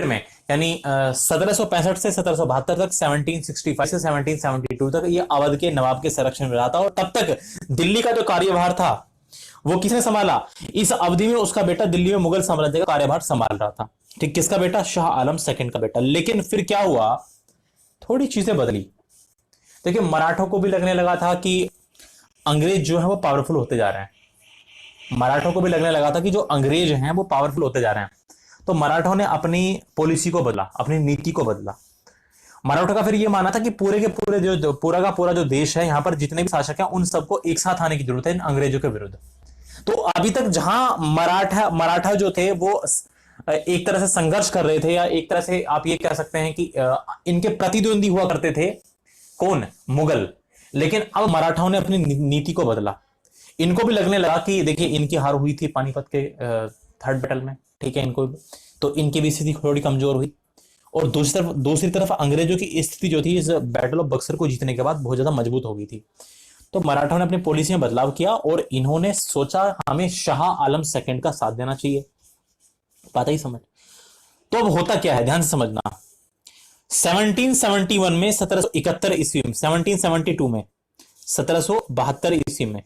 में, यानी 1765 से 1772 तक, 1765 से 1772 तक ये अवध के नवाब के संरक्षण में रहा था। और तब तक दिल्ली का जो कार्यभार था वो किसने संभाला? इस अवधि में उसका बेटा दिल्ली में मुगल साम्राज्य का कार्यभार संभाल रहा था। ठीक, किसका बेटा? शाह आलम सेकंड का बेटा। लेकिन फिर क्या हुआ, थोड़ी चीजें बदली। देखिए, मराठों को भी लगने लगा था कि अंग्रेज जो है वो पावरफुल होते जा रहे हैं। मराठों को भी लगने लगा था कि जो अंग्रेज हैं वो पावरफुल होते जा रहे हैं। तो मराठों ने अपनी पॉलिसी को बदला, अपनी नीति को बदला। मराठों का फिर ये मानना था कि पूरे के पूरे जो पूरा का पूरा जो देश है, यहां पर जितने भी शासक हैं उन सबको एक साथ आने की जरूरत है इन अंग्रेजों के विरुद्ध। तो अभी तक जहां मराठा मराठा जो थे वो एक तरह से संघर्ष कर रहे थे, या एक तरह से आप ये कह सकते हैं कि इनके प्रतिद्वंदी हुआ करते थे। कौन? मुगल। लेकिन अब मराठाओं ने अपनी नीति को बदला। इनको भी लगने लगा कि देखिए, इनकी हार हुई थी पानीपत के थर्ड बैटल में, ठीक है, इनको तो इनकी भी स्थिति थोड़ी कमजोर हुई। और दूसरी तरफ अंग्रेजों की स्थिति जो थी इस बैटल ऑफ बक्सर को जीतने के बाद बहुत ज्यादा मजबूत हो गई थी। तो मराठों ने अपनी पॉलिसी में बदलाव किया और इन्होंने सोचा हमें शाह आलम सेकंड का साथ देना चाहिए। बात ही समझ। तो अब होता क्या है, ध्यान से समझना। 1771 में, 1771 ईस्वी में, 1772 में, 1772 ईस्वी में,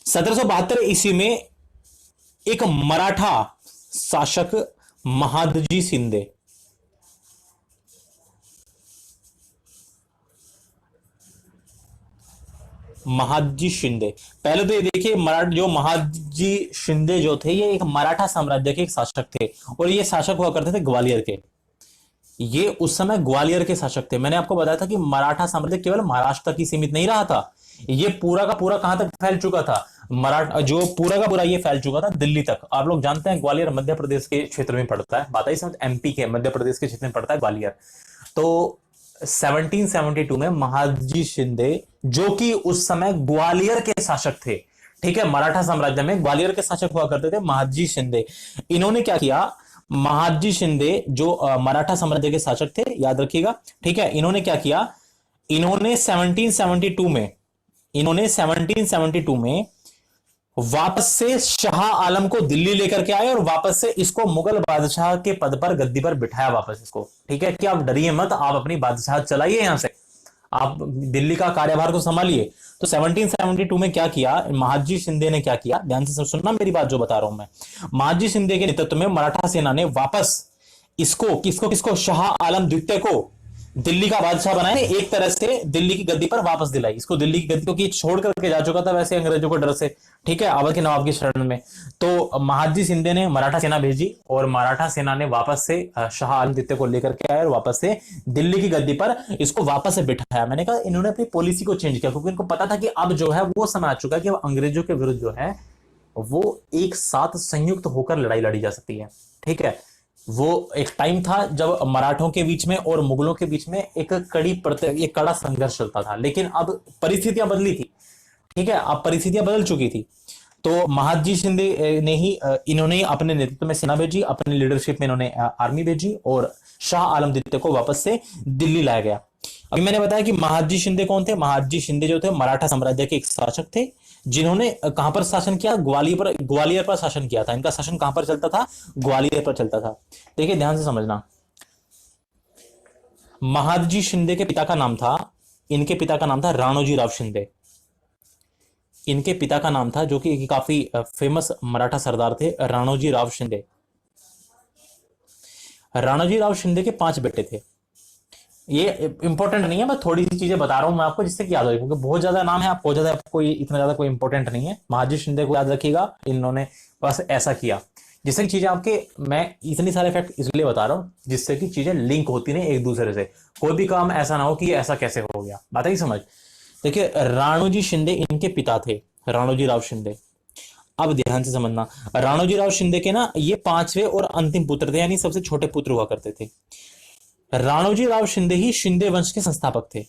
1772 ईस्वी में एक मराठा शासक महादजी शिंदे, महादजी शिंदे, पहले तो ये देखिए, जो महादजी शिंदे जो थे ये एक मराठा साम्राज्य के एक शासक थे। और ये शासक हुआ करते थे ग्वालियर के। ये उस समय ग्वालियर के शासक थे। मैंने आपको बताया था कि मराठा साम्राज्य केवल महाराष्ट्र तक ही सीमित नहीं रहा था, ये पूरा का पूरा कहां तक फैल चुका था? मराठा जो पूरा का पूरा ये फैल चुका था दिल्ली तक। आप लोग जानते हैं ग्वालियर मध्य प्रदेश के क्षेत्र में पड़ता है, बात ही समझ, एमपी के मध्य प्रदेश के क्षेत्र में पड़ता है ग्वालियर। तो 1772 में महादजी शिंदे, जो कि उस समय ग्वालियर के शासक थे, ठीक है, मराठा साम्राज्य में ग्वालियर के शासक हुआ करते थे महादजी शिंदे। इन्होंने क्या किया? महादजी शिंदे जो मराठा साम्राज्य के शासक थे, याद रखिएगा, ठीक है, इन्होंने क्या किया? इन्होंने 1772 में वापस से शाह आलम को दिल्ली लेकर के आए और वापस से इसको मुगल बादशाह के पद पर, गद्दी पर बिठाया वापस इसको। ठीक है, कि आप डरिए मत, आप अपनी बादशाह चलाइए, यहां से आप दिल्ली का कार्यभार को संभालिए। तो 1772 में क्या किया महादजी शिंदे ने? क्या किया, ध्यान से सुनना मेरी बात जो बता रहा हूं मैं। महादजी शिंदे के नेतृत्व में मराठा सेना ने वापस इसको, किसको, शाह आलम द्वितीय को दिल्ली का बादशाह बनाया, एक तरह से दिल्ली की गद्दी पर वापस दिलाई इसको। दिल्ली की गद्दी, क्योंकि छोड़ करके जा चुका था वैसे अंग्रेजों को डर से, ठीक है, अवध के नवाब की शरण में। तो महादजी शिंदे ने मराठा सेना भेजी और मराठा सेना ने वापस से शाह आलम द्वितीय को लेकर के आए और वापस से दिल्ली की गद्दी पर इसको वापस से बिठाया। मैंने कहा इन्होंने अपनी पॉलिसी को चेंज किया, क्योंकि इनको पता था कि अब जो है वो समय आ चुका है कि अंग्रेजों के विरुद्ध जो है वो एक साथ संयुक्त होकर लड़ाई लड़ी जा सकती है। ठीक है, वो एक टाइम था जब मराठों के बीच में और मुगलों के बीच में एक कड़ा संघर्ष चलता था। लेकिन अब परिस्थितियां बदली थी, ठीक है, अब परिस्थितियां बदल चुकी थी। तो महादजी शिंदे ने ही इन्होंने अपने नेतृत्व में सेना भेजी, अपनी लीडरशिप में इन्होंने आर्मी भेजी और शाह आलम द्वितीय को वापस से दिल्ली लाया गया। अभी मैंने बताया कि महादजी शिंदे कौन थे। महादजी शिंदे जो थे मराठा साम्राज्य के एक शासक थे, जिन्होंने कहां पर शासन किया? ग्वालियर पर शासन किया था। इनका शासन कहां पर चलता था? ग्वालियर पर चलता था। देखिए ध्यान से समझना, महादजी शिंदे के पिता का नाम था, इनके पिता का नाम था राणोजी राव शिंदे। इनके पिता का नाम था, जो कि काफी फेमस मराठा सरदार थे, राणोजी राव शिंदे। राणोजी राव शिंदे के 5 बेटे थे। ये इंपॉर्टेंट नहीं है, मैं थोड़ी सी चीजें बता रहा हूं मैं आपको जिससे कि याद हो, क्योंकि बहुत ज्यादा नाम है, आपको ज्यादा कोई इतना ज्यादा कोई इंपॉर्टेंट नहीं है। महादजी शिंदे को याद रखिएगा, इन्होंने बस ऐसा किया जिससे कि चीजें आपके, मैं इतनी सारे फैक्ट इसलिए बता रहा हूं जिससे कि चीजें लिंक होती नहीं एक दूसरे से। कोई भी काम ऐसा ना हो कि ऐसा कैसे हो गया, बात ही समझ। देखिए राणोजी शिंदे इनके पिता थे, राणोजी राव शिंदे। अब ध्यान से समझना, राणोजी राव शिंदे के ना ये 5वें और अंतिम पुत्र थे, यानी सबसे छोटे पुत्र हुआ करते थे। राणोजी राव शिंदे ही शिंदे वंश के संस्थापक थे।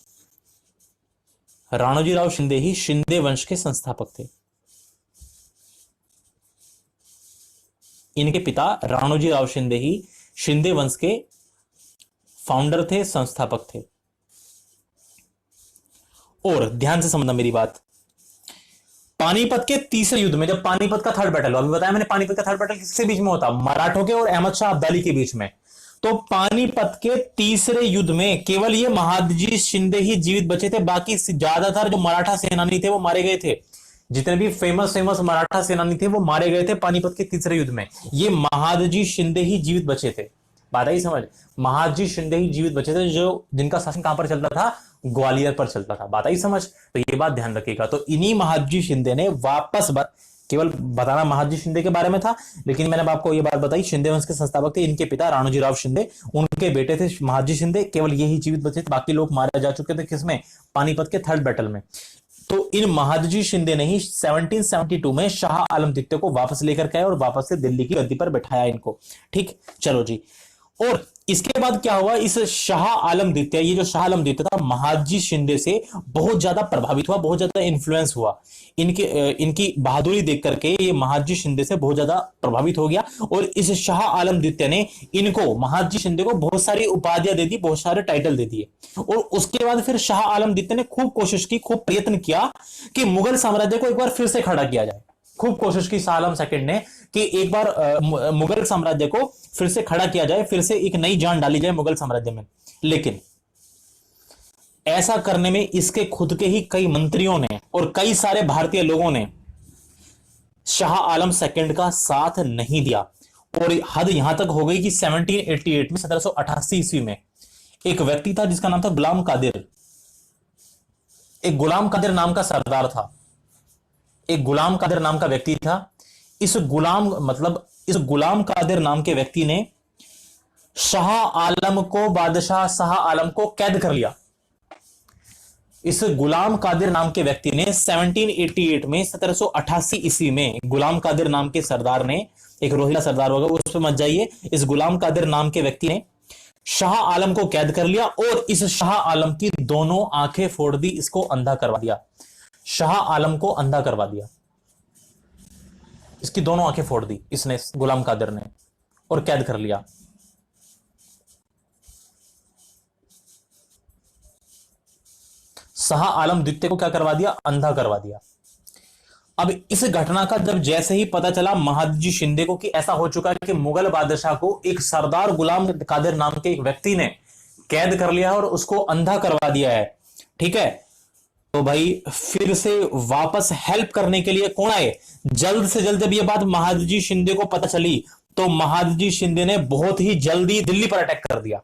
राणोजी राव शिंदे ही शिंदे वंश के संस्थापक थे। इनके पिता राणोजी राव शिंदे ही शिंदे वंश के फाउंडर थे, संस्थापक थे। और ध्यान से समझना मेरी बात, पानीपत के तीसरे युद्ध में, जब पानीपत का थर्ड बैटल हुआ, अभी बताया मैंने पानीपत का थर्ड बैटल किसके बीच में होता, मराठों के और अहमद शाह अब्दाली के बीच में। तो पानीपत के तीसरे युद्ध में केवल ये महादजी शिंदे ही जीवित बचे थे, बाकी ज्यादातर जो मराठा सेनानी थे वो मारे गए थे। जितने भी फेमस फेमस मराठा सेनानी थे वो मारे गए थे पानीपत के तीसरे युद्ध में। ये महादजी शिंदे ही जीवित बचे थे। बात आई समझ, महादजी शिंदे ही जीवित बचे थे, जो जिनका शासन कहां पर चलता था, ग्वालियर पर चलता था। बात आई समझ, तो ये बात ध्यान रखिएगा। तो इन्हीं महादजी शिंदे ने वापस केवल बताना महादजी शिंदे के बारे में था, लेकिन मैंने आपको ये बात बताई, शिंदे वंश के संस्थापक थे, इनके पिता राणोजी राव शिंदे, उनके बेटे थे महादजी शिंदे, केवल यही जीवित बचे थे, बाकी लोग मारे जा चुके थे। किसमें, पानीपत के थर्ड बैटल में। तो इन महादजी शिंदे ने ही 1772 में शाह आलम द्वितीय को वापस लेकर के आए और वापस से दिल्ली की गद्दी पर बैठाया इनको। ठीक, चलो जी। और इसके बाद क्या हुआ, इस शाह आलम द्वितीय, ये जो शाह आलम द्वितीय था, महादजी शिंदे से बहुत ज्यादा प्रभावित हुआ, बहुत ज्यादा इन्फ्लुएंस हुआ। इनकी बहादुरी देख करके ये महादजी शिंदे से बहुत ज्यादा प्रभावित हो गया। और इस शाह आलम द्वितीय ने इनको, महादजी शिंदे को, बहुत सारी उपाधियां दे दी, बहुत सारे टाइटल दे दिए। और उसके बाद फिर शाह आलम द्वितीय ने खूब कोशिश की, खूब प्रयत्न किया कि मुगल साम्राज्य को एक बार फिर से खड़ा किया जाए। खूब कोशिश की शाह आलम सेकंड ने कि एक बार मुगल साम्राज्य को फिर से खड़ा किया जाए, फिर से एक नई जान डाली जाए मुगल साम्राज्य में। लेकिन ऐसा करने में इसके खुद के ही कई मंत्रियों ने और कई सारे भारतीय लोगों ने शाह आलम सेकंड का साथ नहीं दिया। और हद यहां तक हो गई कि 1788 में, 1788 ईस्वी में, एक व्यक्ति था जिसका नाम था गुलाम कादिर। एक गुलाम कादिर नाम का सरदार था, एक गुलाम कादिर नाम का व्यक्ति था। इस गुलाम कादिर नाम के व्यक्ति ने शाह आलम को, बादशाह शाह आलम को कैद कर लिया। इस गुलाम कादिर नाम के व्यक्ति ने 1788 में, 1788 ईस्वी में, गुलाम कादिर नाम के सरदार ने, एक रोहिला सरदार होगा उस पर मत जाइए, इस गुलाम कादिर नाम के व्यक्ति ने शाह आलम को कैद कर लिया और इस शाह आलम की दोनों आंखें फोड़ दी, इसको अंधा करवा दिया। शाह आलम को अंधा करवा दिया, इसकी दोनों आंखें फोड़ दी इसने, गुलाम कादिर ने, और कैद कर लिया। शाह आलम द्वितीय को क्या करवा दिया, अंधा करवा दिया। अब इस घटना का जब जैसे ही पता चला महादजी शिंदे को कि ऐसा हो चुका है कि मुगल बादशाह को एक सरदार गुलाम कादिर नाम के एक व्यक्ति ने कैद कर लिया और उसको अंधा करवा दिया है, ठीक है, तो भाई फिर से वापस हेल्प करने के लिए कौन आए, जल्द से जल्द। जब ये बात महादजी शिंदे को पता चली तो महादजी शिंदे ने बहुत ही जल्दी दिल्ली पर अटैक कर दिया।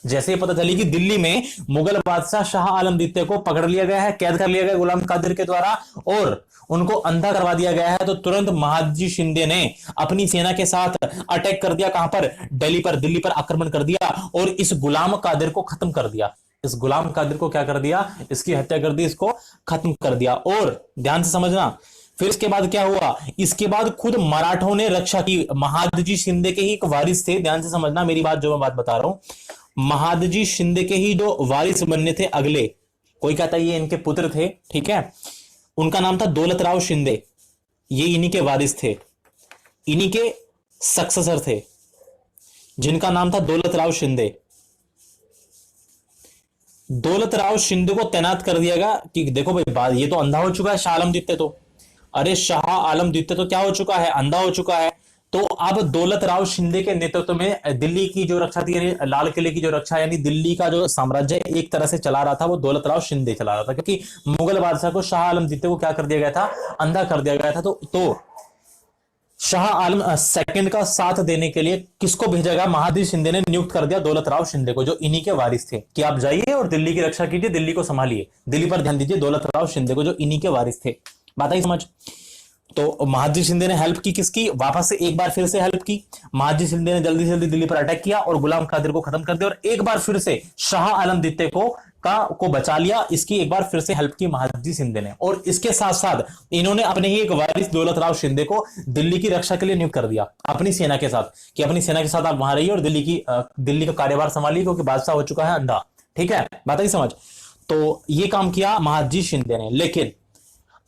जैसे ही पता चली कि दिल्ली में मुगल बादशाह शाह आलम द्वितीय को पकड़ लिया गया है, कैद कर लिया गया गुलाम कादिर के द्वारा और उनको अंधा करवा दिया गया है, तो तुरंत महादजी शिंदे ने अपनी सेना के साथ अटैक कर दिया। कहां पर, दिल्ली पर। दिल्ली पर आक्रमण कर दिया और इस गुलाम कादिर को खत्म कर दिया। इस गुलाम कादिर को क्या कर दिया, इसकी हत्या कर दी, इसको खत्म कर दिया। और ध्यान से समझना, फिर इसके बाद क्या हुआ, इसके बाद खुद मराठों ने रक्षा की। महादजी शिंदे के ही एक वारिस थे, ध्यान से समझना मेरी बात, जो मैं बात बता रहा हूं, महादजी शिंदे के ही जो वारिस बनने थे अगले, कोई कहता है ये इनके पुत्र थे, ठीक है, उनका नाम था दौलत राव शिंदे। ये इन्हीं के वारिस थे, इन्हीं के सक्सेसर थे, जिनका नाम था दौलत राव शिंदे। दौलत राव शिंदे को तैनात कर दिया गया कि देखो भाई, ये तो अंधा हो चुका है शाह आलम द्वितीय, तो अरे शाह आलम द्वितीय तो क्या हो चुका है, अंधा हो चुका है। तो अब दौलत राव शिंदे के नेतृत्व में दिल्ली की जो रक्षा थी, यानी लाल किले की जो रक्षा, यानी दिल्ली का जो साम्राज्य एक तरह से चला रहा था, वो दौलत राव शिंदे चला रहा था, क्योंकि मुगल बादशाह को शाह आलम द्वितीय को क्या कर दिया गया था, अंधा कर दिया गया था। तो शाह आलम सेकंड का साथ देने के लिए किसको भेजा गया, महादजी शिंदे ने नियुक्त कर दिया दौलत राव शिंदे को, जो इन्हीं के वारिस थे, कि आप जाइए और दिल्ली की रक्षा कीजिए, दिल्ली को संभालिए, दिल्ली पर ध्यान दीजिए। दौलत राव शिंदे को, जो इन्हीं के वारिस थे। बात आई समझ। तो महादजी शिंदे ने हेल्प की किसकी, वापस से एक बार फिर से हेल्प की। महादजी शिंदे ने जल्दी से जल्दी दिल्ली पर अटैक किया और गुलाम कादिर को खत्म कर दिया, और एक बार फिर से शाह आलम द्वितीय को बचा लिया। इसकी एक बार फिर से हेल्प की महादजी शिंदे ने, और इसके साथ साथ इन्होंने अपने ही एक वारिस दौलत राव शिंदे को दिल्ली की रक्षा के लिए नियुक्त कर दिया अपनी सेना के साथ, कि अपनी सेना के साथ आप वहां रहिए और दिल्ली का कार्यभार संभालिए, क्योंकि बादशाह हो चुका है अंधा, ठीक है, बात आई समझ। तो ये काम किया महादजी शिंदे ने। लेकिन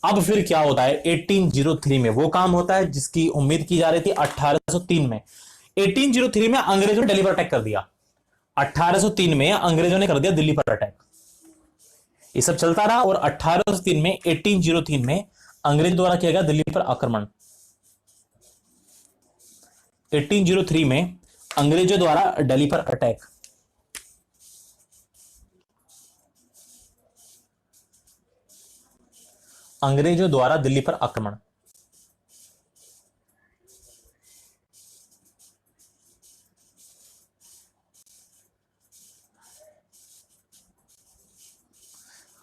अब फिर क्या होता है, 1803 में वो काम होता है जिसकी उम्मीद की जा रही थी 1803 में। 1803 में अंग्रेजों ने दिल्ली पर अटैक कर दिया। 1803 में अंग्रेजों ने कर दिया दिल्ली पर अटैक। ये सब चलता रहा और 1803 में अंग्रेज द्वारा किया गया दिल्ली पर आक्रमण। 1803 में अंग्रेजों द्वारा दिल्ली पर अटैक। अंग्रेजों द्वारा दिल्ली पर आक्रमण।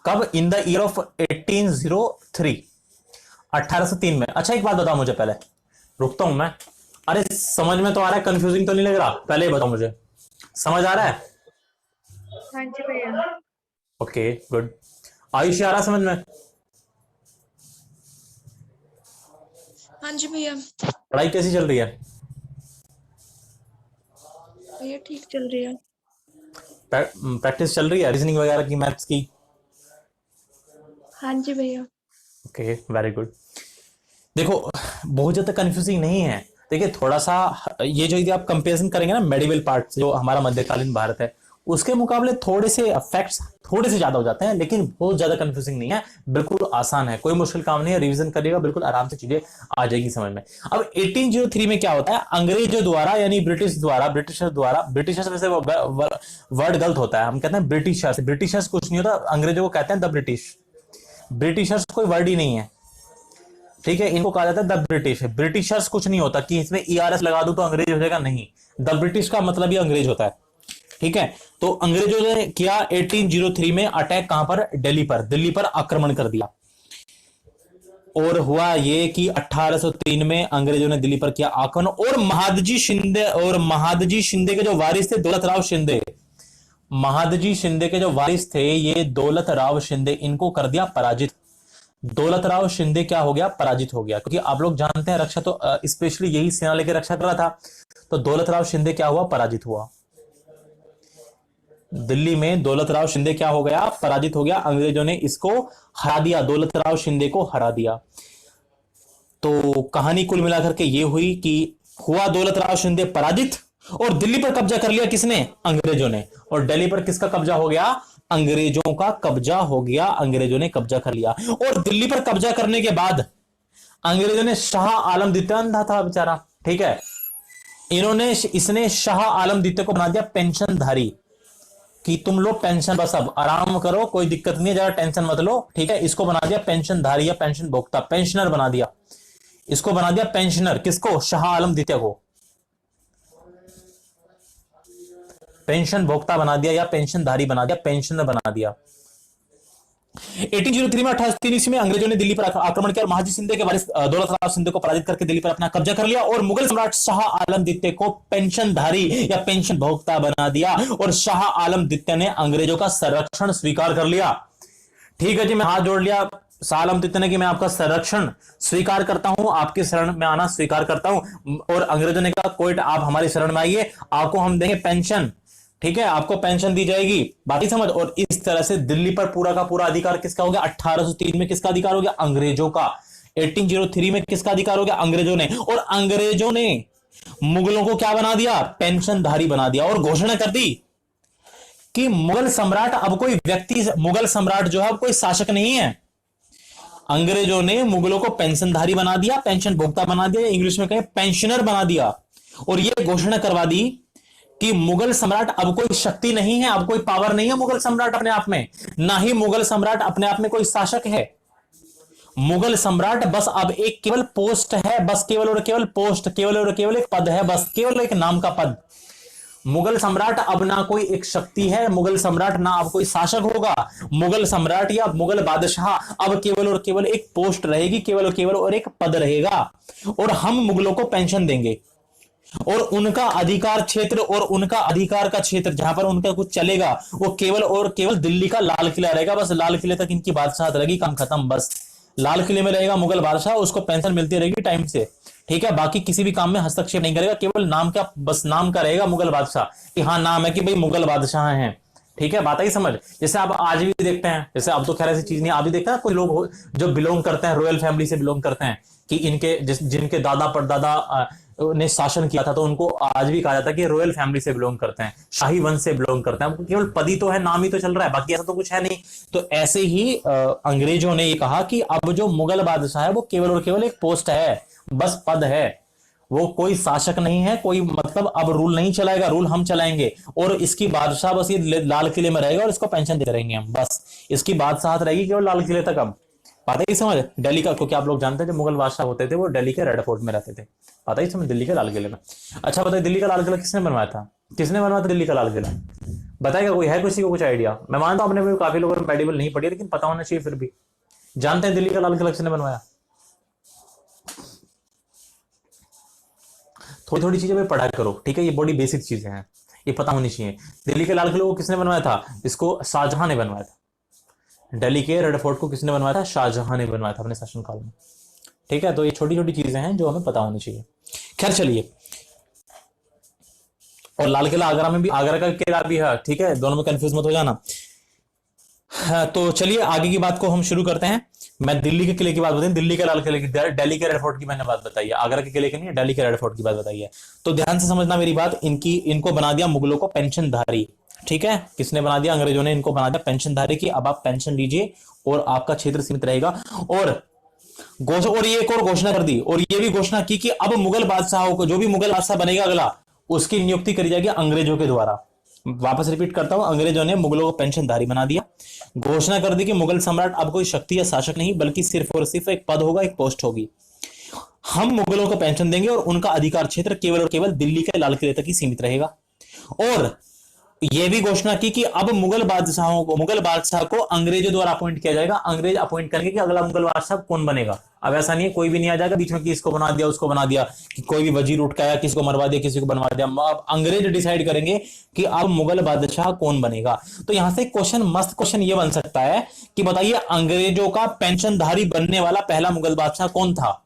कब? इन द ईयर ऑफ 1803, 1803 में। अच्छा एक बात बताओ मुझे, पहले रुकता हूं मैं। अरे समझ में तो आ रहा है, कंफ्यूजिंग तो नहीं लग रहा? पहले ही बताओ मुझे, समझ आ रहा है? हाँ जी भैया। Okay good. आयुष आ रहा समझ में? हाँ जी भैया। पढ़ाई कैसी चल रही है? भैया ठीक चल रही है। प्रैक्टिस चल रही है रीजनिंग वगैरह की, मैथ्स की? हाँ जी भैया। Okay very good. देखो बहुत ज्यादा कंफ्यूजिंग नहीं है। देखिए थोड़ा सा ये जो यदि आप कंपेरिजन करेंगे ना मेडिवल पार्ट जो हमारा मध्यकालीन भारत है, उसके मुकाबले थोड़े से फैक्ट्स थोड़े से ज्यादा हो जाते हैं, लेकिन बहुत ज्यादा कंफ्यूजिंग नहीं है, बिल्कुल आसान है, कोई मुश्किल काम नहीं है। रिवीजन करिएगा बिल्कुल आराम से चीजें आ जाएगी समझ में। अब 1803 में क्या होता है, अंग्रेजों द्वारा यानी ब्रिटिशर्स द्वारा, ब्रिटिशर्स वैसे वर्ड गलत होता है, हम कहते हैं ब्रिटिशर्स। ब्रिटिशर्स कुछ नहीं होता, अंग्रेजों को कहते हैं द ब्रिटिश। ब्रिटिशर्स कोई वर्ड ही नहीं है, ठीक है, इनको कहा जाता है द ब्रिटिश। ब्रिटिशर्स कुछ नहीं होता कि इसमें ईआरएस लगा दूं तो अंग्रेज हो जाएगा, नहीं। द ब्रिटिश का मतलब ही अंग्रेज होता है, ठीक है। तो अंग्रेजों ने किया 1803 में अटैक, कहां पर? दिल्ली पर। दिल्ली पर आक्रमण कर दिया। और हुआ ये कि 1803 में अंग्रेजों ने दिल्ली पर किया आक्रमण, और महादजी शिंदे के जो वारिस थे दौलत राव शिंदे, महादजी शिंदे के जो वारिस थे ये दौलत राव शिंदे, इनको कर दिया पराजित। दौलत राव शिंदे क्या हो गया? पराजित हो गया। क्योंकि आप लोग जानते हैं रक्षा तो स्पेशली यही सेना लेकर रक्षा कर रहा था, तो दौलत राव शिंदे क्या हुआ? पराजित हुआ। दिल्ली में दौलत राव शिंदे क्या हो गया? पराजित हो गया। अंग्रेजों ने इसको हरा दिया, दौलत राव शिंदे को हरा दिया। तो कहानी कुल मिलाकर के ये हुई कि हुआ दौलत राव शिंदे पराजित, और दिल्ली पर कब्जा कर लिया किसने? अंग्रेजों ने। और दिल्ली पर किसका कब्जा हो गया? अंग्रेजों का कब्जा हो गया, अंग्रेजों ने कब्जा कर लिया। और दिल्ली पर कब्जा करने के बाद अंग्रेजों ने शाह आलम द्वितीय, अंधा था बेचारा, ठीक है, इसने शाह आलम द्वितीय को बना दिया पेंशनधारी, कि तुम लोग पेंशन बस अब आराम करो, कोई दिक्कत नहीं है, ज्यादा टेंशन मत लो, ठीक है। इसको बना दिया पेंशनधारी या पेंशन भोक्ता, पेंशनर बना दिया, इसको बना दिया पेंशनर। किसको? शाह आलम द्वितीय को पेंशन भोक्ता बना दिया या पेंशनधारी बना दिया, पेंशनर बना दिया। 1803 में 1803 ईस्वी में अंग्रेजों ने दिल्ली पर आक्रमण किया और महाजी शिंदे के वारिस दौलत राव शिंदे को पराजित करके दिल्ली पर अपना कब्जा कर लिया, और मुगल सम्राट शाह आलम द्वितीय को पेंशनधारी या पेंशन भोक्ता बना दिया, और शाह आलम द्वितीय ने अंग्रेजों का संरक्षण स्वीकार कर लिया। ठीक है जी, मैं हाथ जोड़ लिया शाह आलम द्वितीय ने कि मैं आपका संरक्षण स्वीकार करता हूं, आपके शरण में आना स्वीकार करता हूं। और अंग्रेजों ने कहा कोई आप हमारी शरण में आइए, आपको हम देंगे पेंशन, ठीक है, आपको पेंशन दी जाएगी, बाकी समझ। और इस तरह से दिल्ली पर पूरा का पूरा अधिकार किसका हो गया? 1803 में किसका अधिकार हो गया? अंग्रेजों का। 1803 में किसका अधिकार हो गया? अंग्रेजों ने। और अंग्रेजों ने मुगलों को क्या बना दिया? पेंशनधारी बना दिया, और घोषणा कर दी कि मुगल सम्राट अब कोई व्यक्ति, मुगल सम्राट जो है अब कोई शासक नहीं है। अंग्रेजों ने मुगलों को पेंशनधारी बना दिया, पेंशन भोक्ता बना दिया, इंग्लिश में कहें पेंशनर बना दिया, और यह घोषणा करवा दी कि मुगल सम्राट अब कोई शक्ति नहीं है, अब कोई पावर नहीं है मुगल सम्राट अपने आप में, ना ही मुगल सम्राट अपने आप में कोई शासक है। मुगल सम्राट बस अब एक केवल पोस्ट है, बस केवल और केवल पोस्ट, केवल और केवल एक पद है, बस केवल एक नाम का पद। मुगल सम्राट अब ना कोई एक शक्ति है, मुगल सम्राट ना अब कोई शासक होगा, मुगल सम्राट या मुगल बादशाह अब केवल और केवल एक पोस्ट रहेगी, केवल और केवल और एक पद रहेगा, और हम मुगलों को पेंशन देंगे, और उनका अधिकार क्षेत्र और उनका अधिकार का क्षेत्र जहां पर उनका कुछ चलेगा वो केवल और केवल दिल्ली का लाल किला रहेगा, बस लाल किले तक इनकी बादशाहत रहेगी, काम खत्म, बस लाल किले में रहेगा मुगल बादशाह, उसको पेंशन मिलती रहेगी टाइम से, ठीक है। बाकी किसी भी काम में हस्तक्षेप नहीं करेगा, केवल नाम का, बस नाम का रहेगा मुगल बादशाह, कि हाँ नाम है कि भाई मुगल बादशाह हैं, ठीक है, बात आई समझ। जैसे आप आज भी देखते हैं, जैसे अब तो खैर ऐसी चीज नहीं, आप भी देखते हैं कोई लोग जो बिलोंग करते हैं रॉयल फैमिली से बिलोंग करते हैं, कि इनके जिनके दादा परदादा ने शासन किया था, तो उनको आज भी कहा जाता है कि रॉयल फैमिली से बिलोंग करते हैं, शाही वंश से बिलोंग करते हैं। केवल पद ही तो है, नाम ही तो चल रहा है, बाकी ऐसा तो कुछ है नहीं। तो ऐसे ही अंग्रेजों ने ये कहा कि अब जो मुगल बादशाह है वो केवल और केवल एक पोस्ट है, बस पद है, वो कोई शासक नहीं है, कोई मतलब अब रूल नहीं चलाएगा, रूल हम चलाएंगे। और इसकी बादशाह बस ये लाल किले में रहेगा और इसको पेंशन देते रहेंगे हम, बस इसकी बादशाहत रहेगी केवल लाल किले तक। अब पता ही समझ दिल्ली का, क्योंकि आप लोग जानते हैं जो मुगल बादशाह होते थे वो दिल्ली के रेड फोर्ट में रहते थे, पता ही समझ, दिल्ली के लाल किले में। अच्छा बताइए दिल्ली का लाल किला किसने बनवाया था, किसने बनवाया था दिल्ली का लाल किला, बताएगा कोई, है किसी को कुछ आइडिया? मैं मानता हूं आपने काफी लोगों ने मेडिवल नहीं पढ़ी, लेकिन पता होना चाहिए फिर भी। जानते हैं दिल्ली का लाल किला किसने बनवाया? थोड़ी थोड़ी चीजें पढ़ा करो, ठीक है, ये बड़ी बेसिक चीजें हैं, ये पता होनी चाहिए। दिल्ली के लाल किले को किसने बनवाया था? इसको शाहजहां ने बनवाया था। दिल्ली के रेड फोर्ट को किसने बनवाया था? शाहजहां ने बनवाया था अपने शासनकाल में, ठीक है। तो ये छोटी छोटी चीजें हैं जो हमें पता होनी चाहिए। खैर चलिए, और लाल किला आगरा में भी, आगरा का किला भी है, ठीक है, दोनों में कंफ्यूज मत हो जाना। हाँ, तो चलिए आगे की बात को हम शुरू करते हैं। मैं दिल्ली के किले की बात बताई, दिल्ली के लाल किले की, दिल्ली के रेड फोर्ट की मैंने बात बताई है, आगरा के किले की नहीं, दिल्ली के रेड फोर्ट की बात बताई है। तो ध्यान से समझना मेरी बात, इनको बना दिया मुगलों को पेंशनधारी, ठीक है। किसने बना दिया? अंग्रेजों ने इनको बना दिया पेंशनधारी की, अब आप पेंशन लीजिए और आपका क्षेत्र सीमित रहेगा। और ये एक और घोषणा कर दी, और ये भी घोषणा की कि अब मुगल बादशाहों को, जो भी मुगल बादशाह बनेगा अगला, उसकी नियुक्ति करी जाएगी अंग्रेजों के द्वारा। वापस रिपीट करता हूं, अंग्रेजों ने मुगलों को पेंशनधारी बना दिया, घोषणा कर दी कि मुगल सम्राट अब कोई शक्ति या शासक नहीं, बल्कि सिर्फ और सिर्फ एक पद होगा, एक पोस्ट होगी। हम मुगलों को पेंशन देंगे और उनका अधिकार क्षेत्र केवल और केवल दिल्ली के लाल किले तक ही सीमित रहेगा। और यह भी घोषणा की कि अब मुगल बादशाह को अंग्रेजों द्वारा अपॉइंट किया जाएगा, अंग्रेज अपॉइंट करेंगे कि अगला मुगल बादशाह कौन बनेगा। अब ऐसा नहीं है कोई भी नहीं आ जाएगा बीच में कि इसको बना दिया उसको बना दिया, कि कोई भी वजीर उठ के आया, किसी को मरवा दिया किसी को बनवा दिया। अब अंग्रेज डिसाइड करेंगे कि अब मुगल बादशाह कौन बनेगा। तो यहां से क्वेश्चन, मस्त क्वेश्चन ये बन सकता है कि बताइए अंग्रेजों का पेंशनधारी बनने वाला पहला मुगल बादशाह कौन था?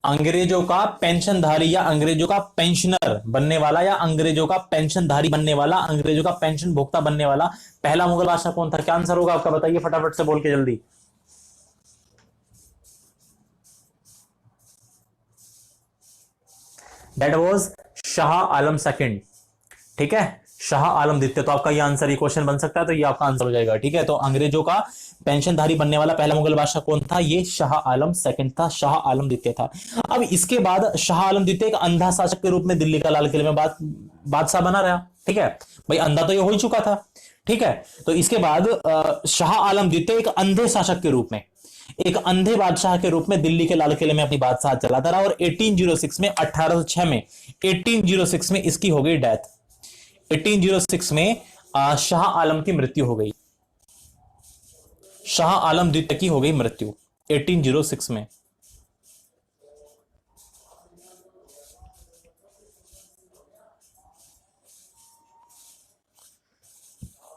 अंग्रेजों का पेंशनधारी या अंग्रेजों का पेंशनर बनने वाला, या अंग्रेजों का पेंशनधारी बनने वाला, अंग्रेजों का पेंशन भोक्ता बनने वाला पहला मुगल बादशाह कौन था? क्या आंसर होगा आपका, बताइए फटाफट से बोल के जल्दी। That was Shah Alam second, ठीक है, शाह आलम द्वितीय। तो आपका ये आंसर, ये क्वेश्चन बन सकता है, तो ये आपका आंसर हो जाएगा, ठीक है। तो अंग्रेजों का पेंशनधारी बनने वाला पहला मुगल बादशाह कौन था? ये शाह आलम सेकंड था, शाह आलम द्वितीय था। अब इसके बाद शाह आलम द्वितीय एक अंधा शासक के रूप में दिल्ली का लाल किले में बादशाह बना रहा, ठीक है भाई, अंधा तो ये हो ही चुका था, ठीक है। तो इसके बाद शाह आलम द्वितीय एक अंधे शासक के रूप में, एक अंधे बादशाह के रूप में दिल्ली के लाल किले में अपनी बादशाह चलाता रहा। और 1806 में, 1806 में, 1806 में इसकी हो गई डेथ। 1806 में शाह आलम की मृत्यु हो गई, शाह आलम द्वितीय की हो गई मृत्यु 1806 में।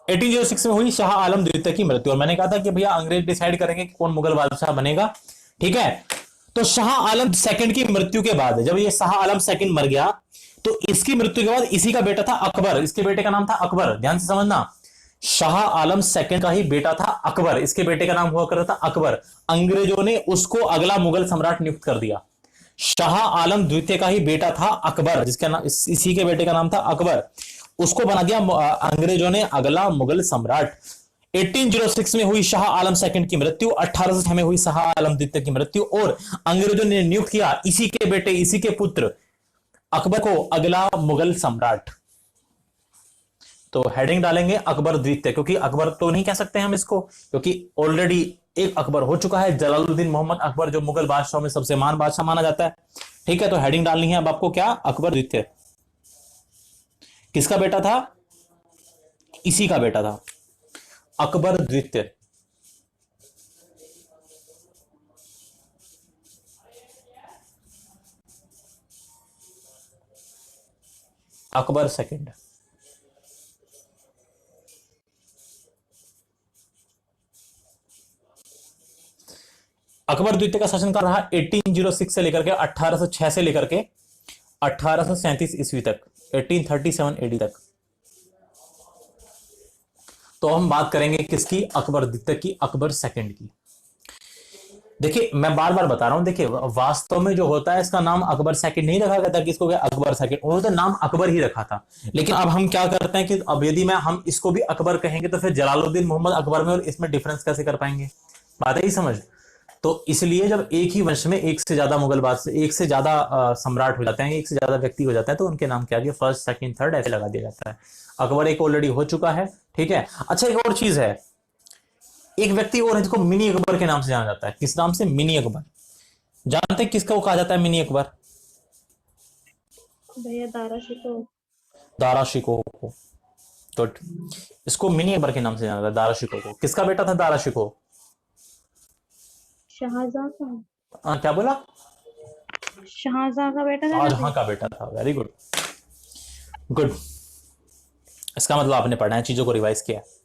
में हुई शाह आलम द्वितीय की मृत्यु। और मैंने कहा था कि भैया अंग्रेज डिसाइड करेंगे कि कौन मुगल बादशाह बनेगा, ठीक है। तो शाह आलम सेकंड की मृत्यु के बाद, जब ये शाह आलम सेकंड मर गया, तो इसकी मृत्यु के बाद इसी का बेटा था अकबर, इसके बेटे का नाम था अकबर। ध्यान से समझना, शाह आलम सेकंड का ही बेटा था अकबर, इसके बेटे का नाम हुआ करता था अकबर। अंग्रेजों ने उसको अगला मुगल सम्राट नियुक्त कर दिया। शाह आलम द्वितीय का ही बेटा था अकबर, जिसका नाम, इसी के बेटे का नाम था अकबर, उसको बना दिया अंग्रेजों ने अगला मुगल सम्राट। 1806 में हुई शाह आलम सेकंड की मृत्यु, 1806 में हुई शाह आलम द्वितीय की मृत्यु, और अंग्रेजों ने नियुक्त किया इसी के बेटे, इसी के पुत्र अकबर को अगला मुगल सम्राट। तो हेडिंग डालेंगे अकबर द्वितीय, क्योंकि अकबर तो नहीं कह सकते हम इसको, क्योंकि ऑलरेडी एक अकबर हो चुका है, जलालुद्दीन मोहम्मद अकबर, जो मुगल बादशाह में सबसे महान बादशाह माना जाता है, ठीक है। तो हेडिंग डालनी है अब आपको क्या, अकबर द्वितीय। किसका बेटा था? इसी का बेटा था, अकबर द्वितीय। अकबर सेकंड। अकबर द्वितीय का शासनकाल रहा 1806 से लेकर के 1806 से लेकर के 1837 ईस्वी तक, 1837 एडी तक। तो हम बात करेंगे किसकी? अकबर द्वितीय की, अकबर सेकंड की। देखिए मैं बार बार बता रहा हूं, देखिए वास्तव में जो होता है इसका नाम अकबर सेकंड नहीं रखा गया था, किसको गया अकबर सेकंड, उन्होंने तो नाम अकबर ही रखा था। लेकिन अब हम क्या करते हैं कि अब यदि मैं हम इसको भी अकबर कहेंगे तो फिर जलालुद्दीन मोहम्मद अकबर में और इसमें डिफरेंस कैसे कर पाएंगे, बात है ही समझ। तो इसलिए जब एक ही वंश में एक से ज्यादा मुगल बादशाह, एक से ज्यादा सम्राट हो जाते हैं, एक से ज्यादा व्यक्ति हो जाता है, तो उनके नाम क्या किया, फर्स्ट सेकंड थर्ड ऐसे लगा दिया जाता है। अकबर एक ऑलरेडी हो चुका है, ठीक है। अच्छा एक और चीज है, एक व्यक्ति और है जिसको मिनी अकबर के नाम से जाना जाता है, किस नाम से, मिनी अकबर। जानते हैं किसको कहा जाता है मिनी अकबर? भैया दारा शिको। दारा शिकोह को। गुड। इसको मिनी अकबर के नाम से जाना जाता है, दारा शिकोह को। किसका बेटा था दारा शिकोह? शाहजहां का। क्या बोला? शाहजहां का बेटा था ना शाहजहां भैया। का बेटा था, वेरी गुड। गुड। इसका मतलब आपने पढ़ा है, चीजों को रिवाइज किया है।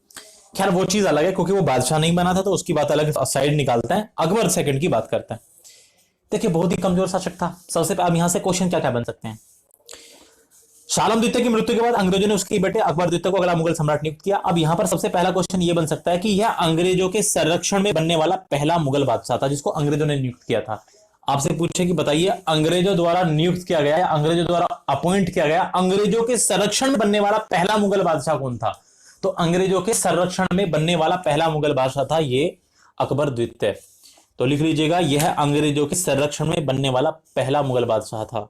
खैर वो चीज अलग है, क्योंकि वो बादशाह नहीं बना था तो उसकी बात अलग साइड निकालता है, अकबर सेकंड की बात करता है। देखिए बहुत ही कमजोर शासक था। सबसे अब यहां से क्वेश्चन क्या क्या बन सकते हैं। शालम द्वितीय की मृत्यु के बाद अंग्रेजों ने उसके बेटे अकबर द्वितीय को अगला मुगल सम्राट नियुक्त किया। अब यहां पर सबसे पहला क्वेश्चन यह बन सकता है कि यह अंग्रेजों के संरक्षण में बनने वाला पहला मुगल बादशाह था जिसको अंग्रेजों ने नियुक्त किया था। आपसे पूछे कि बताइए अंग्रेजों द्वारा नियुक्त किया गया, अंग्रेजों द्वारा अपॉइंट किया गया, अंग्रेजों के संरक्षण में बनने वाला पहला मुगल बादशाह कौन था? तो अंग्रेजों के संरक्षण में बनने वाला पहला मुगल बादशाह था ये अकबर द्वितीय। तो लिख लीजिएगा, यह अंग्रेजों के संरक्षण में बनने वाला पहला मुगल बादशाह था।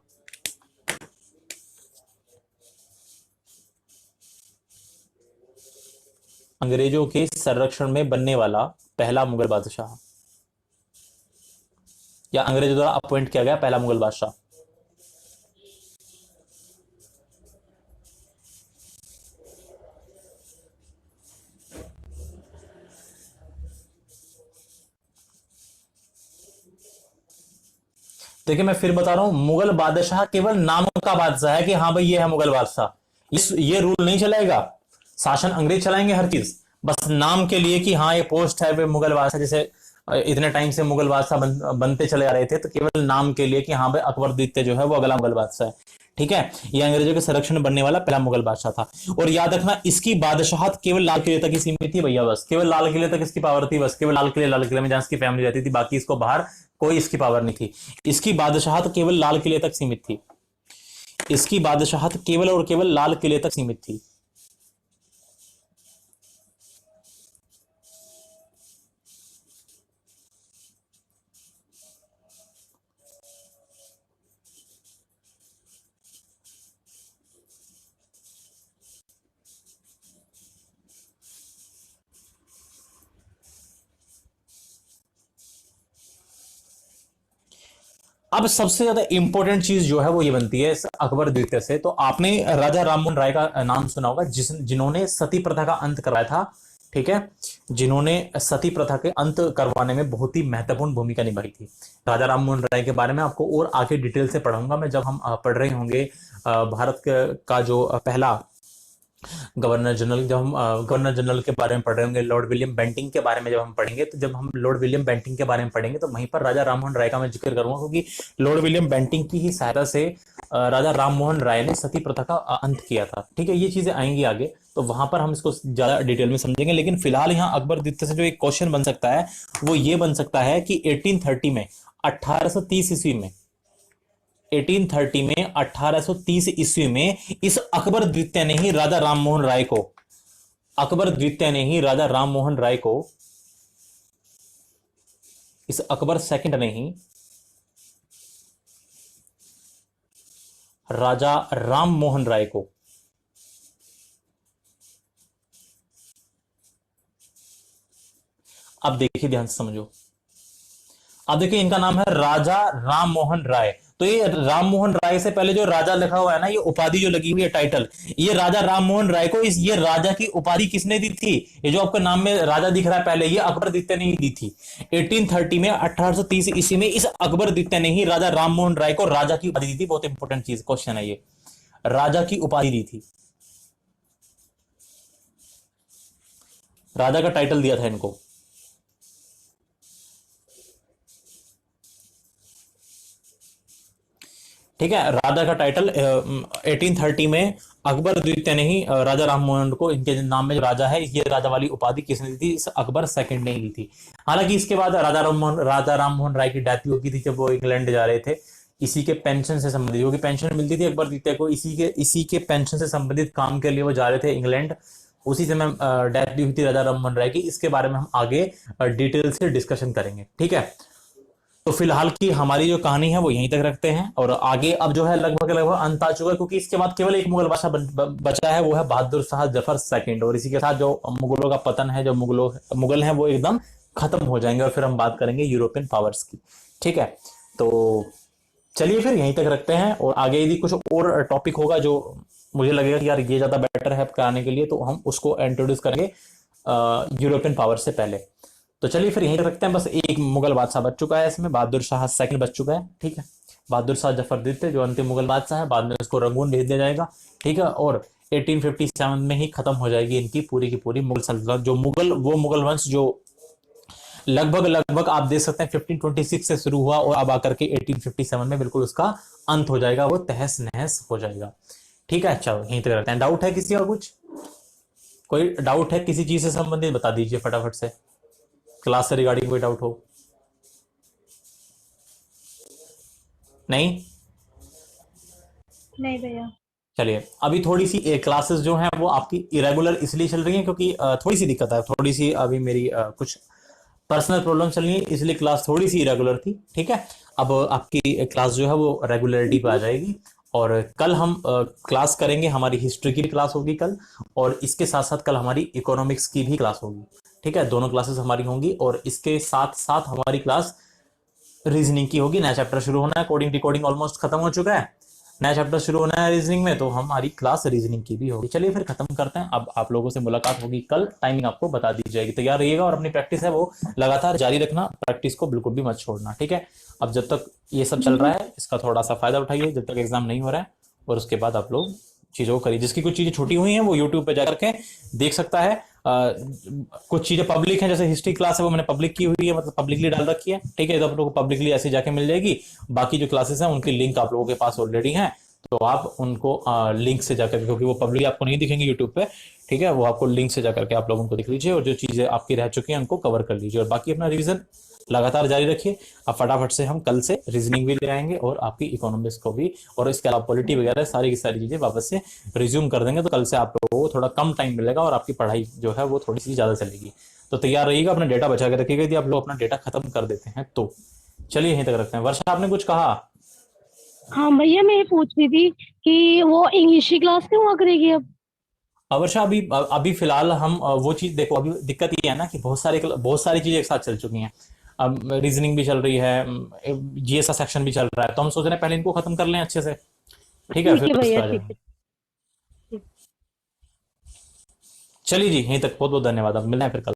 अंग्रेजों के संरक्षण में बनने वाला पहला मुगल बादशाह, या अंग्रेजों द्वारा अपॉइंट किया गया पहला मुगल बादशाह। देखिए मैं फिर बता रहा हूं, मुगल बादशाह केवल नाम का बादशाह है कि हाँ भाई ये है मुगल बादशाह। ये रूल नहीं चलाएगा, शासन अंग्रेज चलाएंगे हर चीज, बस नाम के लिए कि हाँ ये पोस्ट है वे मुगल बादशाह। जैसे इतने टाइम से मुगल बादशाह बनते चले आ रहे थे, तो केवल नाम के लिए कि हाँ भाई अकबर द्वितीय जो है वो अगला मुगल बादशाह है, ठीक है। ये अंग्रेजों के संरक्षण में बनने वाला पहला मुगल बादशाह था। और याद रखना इसकी बादशाहत केवल लाल किले तक ही सीमित थी भैया, बस केवल लाल किले तक इसकी पावर थी, बस केवल लाल किले में जहां इसकी फैमिली रहती थी, बाकी इसको बाहर कोई इसकी पावर नहीं थी। इसकी बादशाहत केवल लाल किले तक सीमित थी, इसकी बादशाहत केवल और केवल लाल किले तक सीमित थी। अब सबसे ज्यादा इंपॉर्टेंट चीज जो है वो ये बनती है इस अकबर द्वितीय से। तो आपने राजा राममोहन राय का नाम सुना होगा, जिन्होंने सती प्रथा का अंत करवाया था, ठीक है, जिन्होंने सती प्रथा के अंत करवाने में बहुत ही महत्वपूर्ण भूमिका निभाई थी। राजा राममोहन राय के बारे में आपको और आगे डिटेल से पढ़ाऊंगा मैं, जब हम पढ़ रहे होंगे भारत का जो पहला गवर्नर जनरल, जब हम गवर्नर जनरल के बारे में पढ़ रहे होंगे, लॉर्ड विलियम बेंटिंग के बारे में जब हम पढ़ेंगे, तो जब हम लॉर्ड विलियम बेंटिंग के बारे में पढ़ेंगे तो वहीं पर राजा राममोहन राय का मैं जिक्र करूंगा, क्योंकि लॉर्ड विलियम बेंटिंग की ही सहायता से राजा राममोहन राय ने सती प्रथा का अंत किया था, ठीक है। ये चीजें आएंगी आगे, तो वहां पर हम इसको ज्यादा डिटेल में समझेंगे। लेकिन फिलहाल यहाँ अकबर द्वितीय से जो एक क्वेश्चन बन सकता है वो ये बन सकता है कि 1830 में, 1830 ईस्वी में, 1830 में, 1830 ईस्वी में इस अकबर द्वितीय ने ही राजा राममोहन राय को, अकबर द्वितीय ने ही राजा राममोहन राय को, इस अकबर सेकंड ने ही राजा राममोहन राय को, अब देखिए ध्यान से समझो, अब देखिए इनका नाम है राजा राममोहन राय। तो ये राममोहन राय से पहले जो राजा लिखा हुआ है ना, ये उपाधि जो लगी हुई है टाइटल, ये राजा राममोहन राय को ये राजा की उपाधि किसने दी थी? ये जो आपके नाम में राजा दिख रहा है पहले, ये अकबर द्वितीय ने ही दी थी। 1830 में, 1830 ईस्वी में इस अकबर द्वितीय ने ही राजा राममोहन राय को राजा की उपाधि दी थी। बहुत इंपॉर्टेंट चीज क्वेश्चन है ये, राजा की उपाधि दी थी, राजा का टाइटल दिया था इनको। ठीक है। राजा का टाइटल 1830 में अकबर द्वितीय ने ही राजा राम मोहन को, इनके नाम में जो राजा है, ये राजा वाली उपाधि किसने दी थी? इस अकबर सेकंड ने ही दी थी। हालांकि इसके बाद राजा राम मोहन राय की डेथ हो गई थी जब वो इंग्लैंड जा रहे थे। इसी के पेंशन से संबंधित, क्योंकि पेंशन मिलती थी अकबर द्वितीय को, इसी के पेंशन से संबंधित काम के लिए वो जा रहे थे इंग्लैंड। उसी समय डेथ भी हुई थी राजा राम मोहन राय की। इसके बारे में हम आगे डिटेल से डिस्कशन करेंगे, ठीक है। तो फिलहाल की हमारी जो कहानी है वो यहीं तक रखते हैं, और आगे अब जो है लगभग लगभग अंत आ चुका है, क्योंकि इसके बाद केवल एक मुगल बादशाह बचा है, वो है बहादुर शाह जफर सेकंड। और इसी के साथ जो मुगलों का पतन है, जो मुगल है वो एकदम खत्म हो जाएंगे, और फिर हम बात करेंगे यूरोपियन पावर्स की, ठीक है। तो चलिए फिर यहीं तक रखते हैं, और आगे यदि कुछ और टॉपिक होगा जो मुझे लगेगा कि यार ये ज्यादा बेटर है कराने के लिए, तो हम उसको इंट्रोड्यूस करेंगे यूरोपियन पावर से पहले। तो चलिए फिर यहीं तक रखते हैं। बस एक मुगल बादशाह बच चुका है इसमें, बहादुर शाह सेकंड बच चुका है, ठीक है। बहादुर शाह जफर द्वितीय जो अंतिम मुगल बादशाह है, बाद में उसको रंगून भेज दिया जाएगा, ठीक है। और 1857 में ही खत्म हो जाएगी इनकी पूरी की पूरी मुगल सल्तनत। जो मुगल वंश जो लगभग लगभग आप देख सकते हैं 1526 से शुरू हुआ, और अब आकर के 1857 में बिल्कुल उसका अंत हो जाएगा, वो तहस नहस हो जाएगा, ठीक है। चलो यहीं तक रखते हैं। डाउट है किसी और कुछ? कोई डाउट है किसी चीज से संबंधित बता दीजिए फटाफट से, क्लास से रिगार्डिंग कोई डाउट हो? नहीं? नहीं भैया। चलिए, अभी थोड़ी सी क्लासेस जो हैं वो आपकी इरेगुलर इसलिए चल रही हैं क्योंकि थोड़ी सी दिक्कत है, थोड़ी सी अभी मेरी कुछ पर्सनल प्रॉब्लम चल रही है, इसलिए क्लास थोड़ी सी इरेगुलर थी, ठीक है। अब आपकी क्लास जो है वो रेगुलरिटी पे आ जाएगी, और कल हम क्लास करेंगे, हमारी हिस्ट्री की भी क्लास होगी कल, और इसके साथ साथ कल हमारी इकोनॉमिक्स की भी क्लास होगी, ठीक है। दोनों क्लासेस हमारी होंगी, और इसके साथ साथ हमारी क्लास रीजनिंग की होगी। नया चैप्टर शुरू होना है, कोडिंग डिकोडिंग ऑलमोस्ट खत्म हो चुका है, नया चैप्टर शुरू होना है रीजनिंग में, तो हमारी क्लास रीजनिंग की भी होगी। चलिए फिर खत्म करते हैं। अब आप लोगों से मुलाकात होगी कल, टाइमिंग आपको बता दी जाएगी। तैयार रहिएगा, और अपनी प्रैक्टिस है वो लगातार जारी रखना, प्रैक्टिस को बिल्कुल भी मत छोड़ना, ठीक है। अब जब तक ये सब चल रहा है इसका थोड़ा सा फायदा उठाइए, जब तक एग्जाम नहीं हो रहा है, और उसके बाद आप लोग चीजों को करिए। जिसकी कुछ चीजें छूटी हुई हैं वो यूट्यूब पे जाकर के देख सकता है। कुछ चीजें पब्लिक हैं, जैसे हिस्ट्री क्लास है वो मैंने पब्लिक की हुई है, मतलब पब्लिकली डाल रखी है, ठीक है। तो आप लोगों को पब्लिकली ऐसे जाके मिल जाएगी। बाकी जो क्लासेस हैं उनकी लिंक आप लोगों के पास ऑलरेडी है, तो आप उनको लिंक से जाकर, क्योंकि वो पब्लिक आपको नहीं दिखेंगे यूट्यूब पे, ठीक है, वो आपको लिंक से जाकर के आप लोग उनको देख लीजिए, और जो चीजें आपकी रह चुकी हैं उनको कवर कर लीजिए, और बाकी अपना रिवीजन लगातार जारी रखिए। अब फटाफट से हम कल से रीजनिंग भी ले आएंगे, और आपकी इकोनॉमिक्स को भी, और इसके अलावा पॉलिटी वगैरह सारी की सारी चीजें वापस से रिज्यूम कर देंगे। तो कल से आप लोगों को थोड़ा कम टाइम मिलेगा, और आपकी पढ़ाई जो है वो थोड़ी सी ज्यादा चलेगी। तो तैयार रहिएगा, अपना डेटा बचा के रखिएगा यदि आप लोग अपना डेटा खत्म कर देते हैं तो। चलिए यहीं तक रखते हैं। वर्षा, आपने कुछ कहा? हाँ भैया, मैं ये पूछ रही थी कि वो इंग्लिश की क्लास क्यों हुआ करेगी अब? वर्षा, अभी अभी फिलहाल हम वो चीज देखो, अभी दिक्कत ये है ना कि बहुत सारी चीजें एक साथ चल चुकी हैं। अब रीजनिंग भी चल रही है, जीएस का सेक्शन भी चल रहा है, तो हम सोच रहे हैं पहले इनको खत्म कर लें अच्छे से, ठीक है, ठीक फिर है उस भैया, पर आ ठीक जाएंगे। है। ठीक। चलिए जी, यहीं तक बहुत बहुत धन्यवाद। अब मिलना है फिर कल।